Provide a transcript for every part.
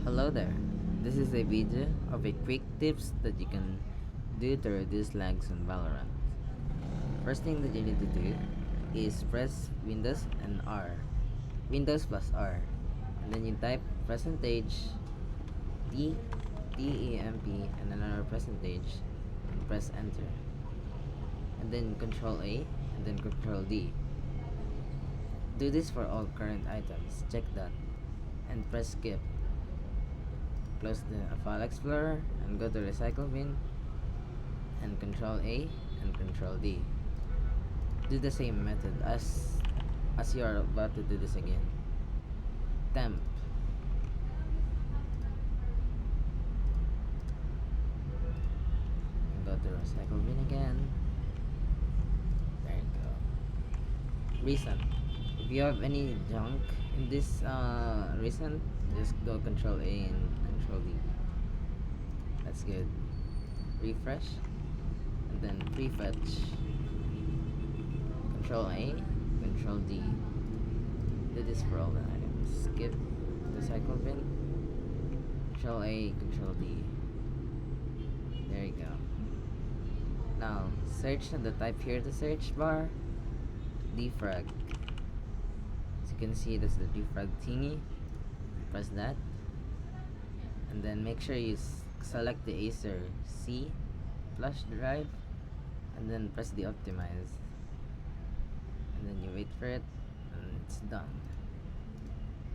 Hello there. This is a video of a quick tips that you can do to reduce lags on Valorant. First thing that you need to do is press Windows and R. Windows plus R. And then you type percentage T TEMP and another percentage and press enter. And then control A and then control D. Do this for all current items. Check that. And press skip. Close the file explorer and go to recycle bin and control A and control D. Do the same method as you are about to do this again. Temp. And go to recycle bin again. There you go. Recent. If you have any junk in this recent, just go control A and control D. That's good. Refresh and then prefetch. Control A, control D. Do this for all the items. Skip the cycle bin. Control A, control D. There you go. Now search and the type here the search bar. Defrag. As you can see, that's the defrag thingy. Press that. And then make sure you select the Acer C flash drive. And then press the optimize. And then you wait for it. And it's done.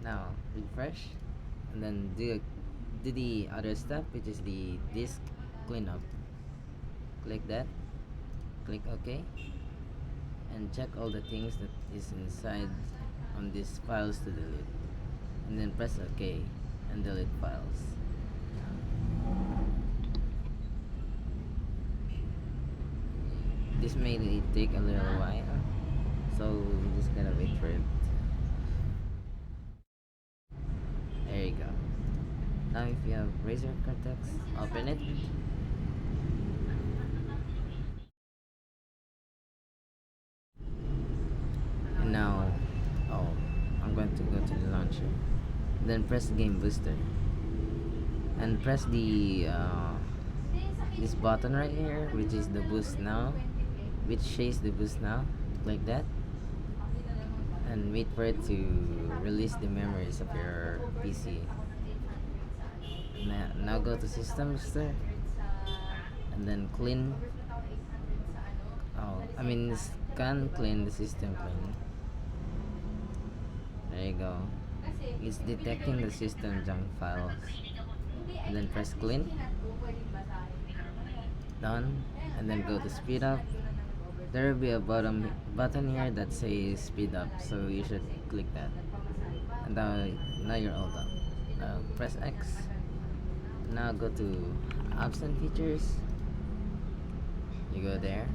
Now refresh. And then do the other step, which is the disk cleanup. Click that. Click OK. And check all the things that is inside on these files to delete. And then press OK and delete files. This may take a little while, so we just gotta wait for it. There you go. Now if you have Razer Cortex, open it. And now, I'm going to go to the launcher. Then press Game Booster. And press the this button right here, which is the boost now, which shows the boost now, like that. And wait for it to release the memories of your PC. Now go to System Booster and then clean. Scan clean the system clean. There you go. It's detecting the system junk files. And then press clean. Done. And then go to speed up. There will be a button here that says speed up, so you should click that. And now you're all done. Now press X. Now go to apps and features. You go there.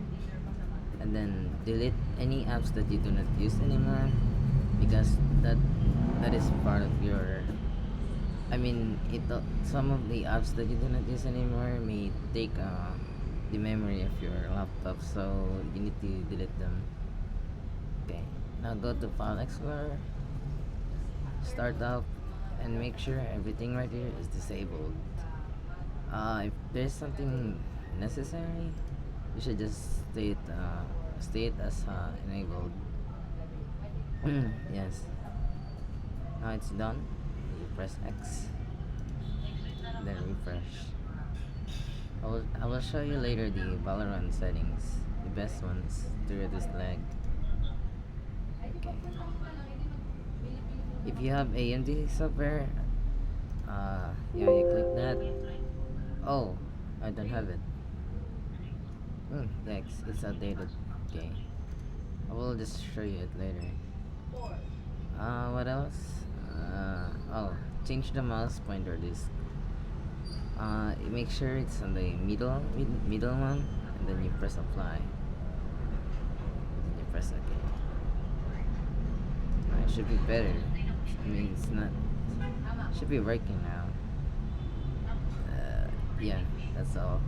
And then delete any apps that you do not use anymore, because that is part of your some of the apps that you do not use anymore may take the memory of your laptop, so you need to delete them. Okay, now go to file explorer, start up, and make sure everything right here is disabled. If there's something necessary, you should just state as enabled. Yes. Now it's done. You press X, then refresh. I will show you later the Valorant settings, the best ones to reduce lag. Okay. If you have AMD software, you click that. Oh, I don't have it. Thanks, it's outdated. Okay. I will just show you it later. What else? Change the mouse pointer disk. Make sure it's on the middle one, and then you press apply. And then you press OK. It should be better. It's not. Should be working now. Yeah, that's all.